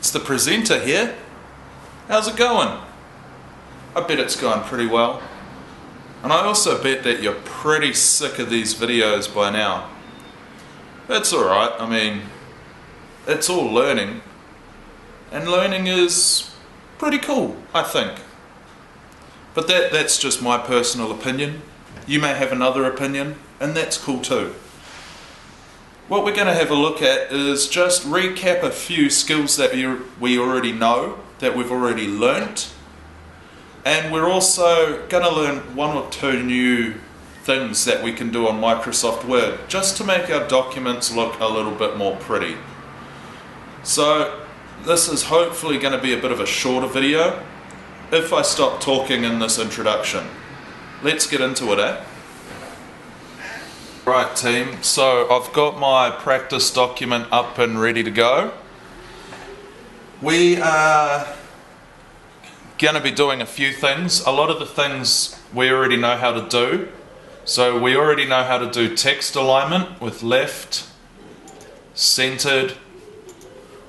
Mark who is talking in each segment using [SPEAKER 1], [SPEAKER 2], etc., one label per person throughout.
[SPEAKER 1] It's the presenter here. How's it going? I bet it's going pretty well. And I also bet that you're pretty sick of these videos by now. That's alright, I mean, it's all learning. And learning is pretty cool, I think. But that's just my personal opinion. You may have another opinion, and that's cool too. What we're going to have a look at is just recap a few skills that we already know, that we've already learnt. And we're also going to learn one or two new things that we can do on Microsoft Word, just to make our documents look a little bit more pretty. So this is hopefully going to be a bit of a shorter video, if I stop talking in this introduction. Let's get into it, eh? Right team, so I've got my practice document up and ready to go. We are going to be doing a few things. A lot of the things we already know how to do. So we already know how to do text alignment with left, centered,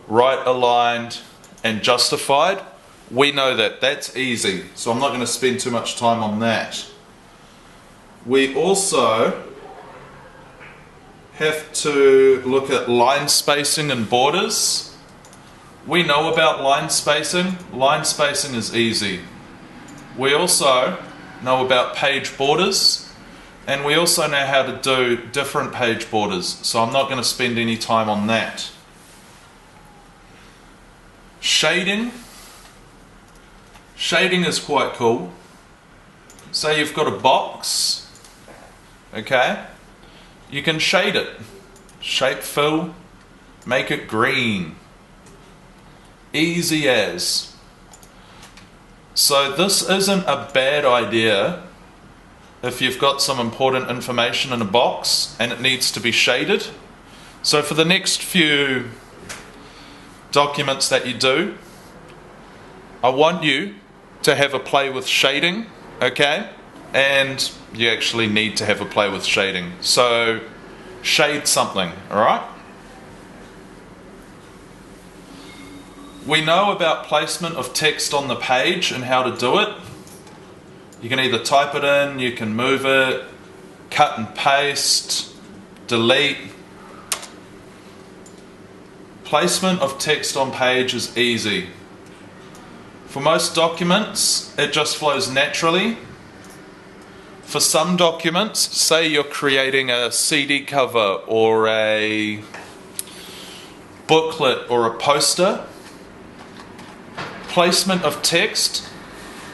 [SPEAKER 1] right aligned, and justified. We know that. That's easy. So I'm not going to spend too much time on that. We also have to look at line spacing and borders. We know about line spacing. Line spacing is easy. We also know about page borders, and we also know how to do different page borders, so I'm not going to spend any time on that. Shading. Shading is quite cool. Say you've got a box, okay? You can shade it. Shape fill, make it green. Easy as. So this isn't a bad idea if you've got some important information in a box and it needs to be shaded. So for the next few documents that you do, I want you to have a play with shading, okay? And you actually need to have a play with shading. So shade something, alright? We know about placement of text on the page and how to do it. You can either type it in, you can move it, cut and paste, delete. Placement of text on page is easy. For most documents, it just flows naturally. For some documents, say you're creating a CD cover or a booklet or a poster, placement of text,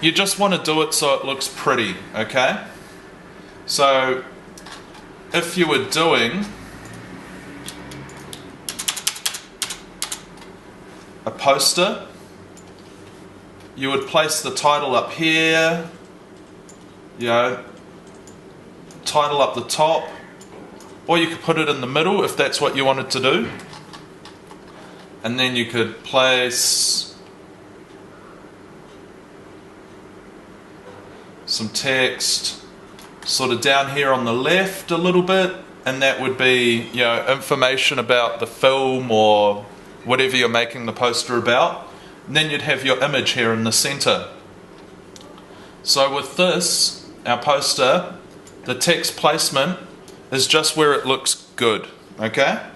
[SPEAKER 1] you just want to do it so it looks pretty, okay? So if you were doing a poster, you would place the title up here, you know, title up the top, or you could put it in the middle if that's what you wanted to do, and then you could place some text sort of down here on the left a little bit, and that would be, you know, information about the film or whatever you're making the poster about. And then you'd have your image here in the center. So with this, our poster, the text placement is just where it looks good, okay?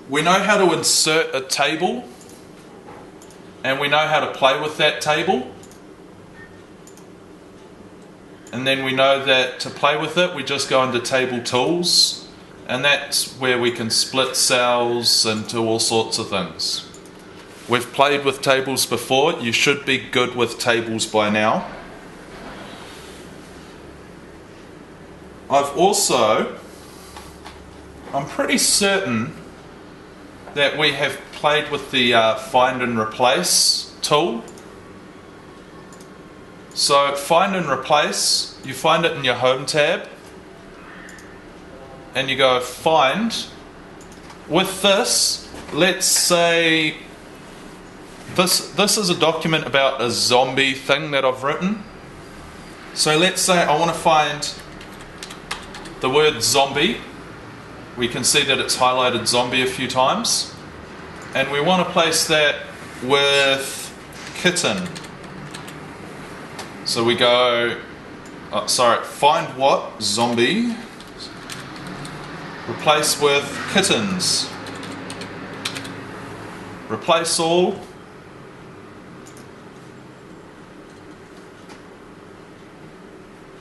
[SPEAKER 1] We know how to insert a table, and we know how to play with that table. And then we know that to play with it, we just go into Table Tools, and that's where we can split cells and do all sorts of things. We've played with tables before. You should be good with tables by now. I'm pretty certain that we have played with the find and replace tool. So find and replace, you find it in your home tab, and you go find. With this, let's say this is a document about a zombie thing that I've written. So let's say I want to find the word zombie, we can see that it's highlighted zombie a few times. And we want to place that with kitten. So we go, find what? Zombie. Replace with kittens. Replace all.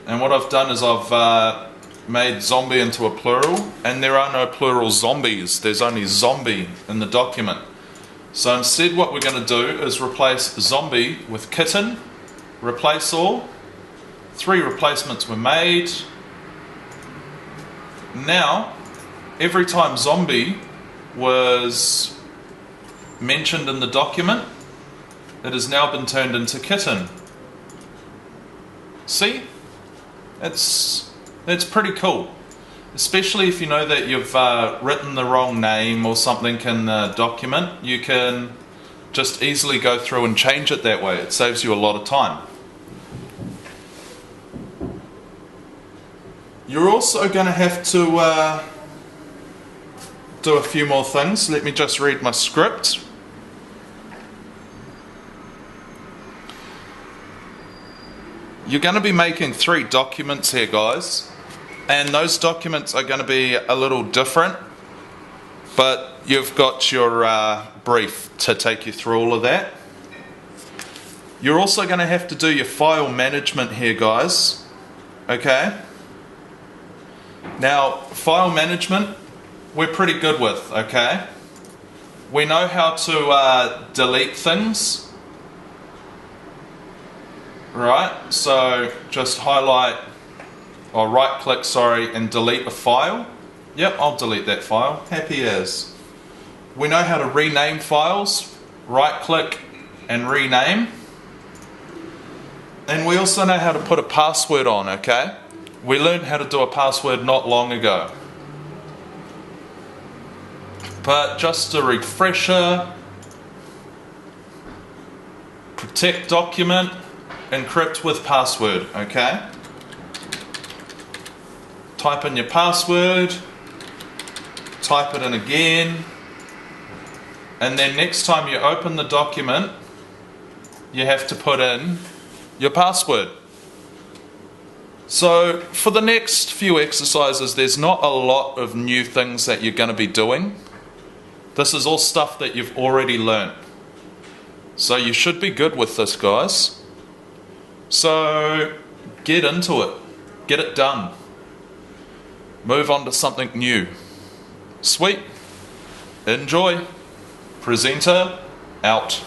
[SPEAKER 1] And what I've done is I've made zombie into a plural, and there are no plural zombies, there's only zombie in the document. So instead what we're going to do is replace zombie with kitten, replace all. 3 replacements were made. Now, every time zombie was mentioned in the document, it has now been turned into kitten. See? That's pretty cool. Especially if you know that you've written the wrong name or something in the document, you can just easily go through and change it that way. It saves you a lot of time. You're also going to have to do a few more things. Let me just read my script. You're going to be making 3 documents here, guys, and those documents are going to be a little different, but you've got your brief to take you through all of that. You're also going to have to do your file management here, guys. Okay? Now, file management, we're pretty good with, okay? We know how to delete things. Right, so just highlight, or right click, and delete a file. Yep, I'll delete that file, happy as. We know how to rename files, right click and rename. And we also know how to put a password on, okay? We learned how to do a password not long ago. But just a refresher, protect document, encrypt with password, okay? Type in your password, type it in again, and then next time you open the document, you have to put in your password. So for the next few exercises, there's not a lot of new things that you're going to be doing. This is all stuff that you've already learned. So you should be good with this, guys. So get into it, get it done, move on to something new. Sweet, enjoy. Presenter out.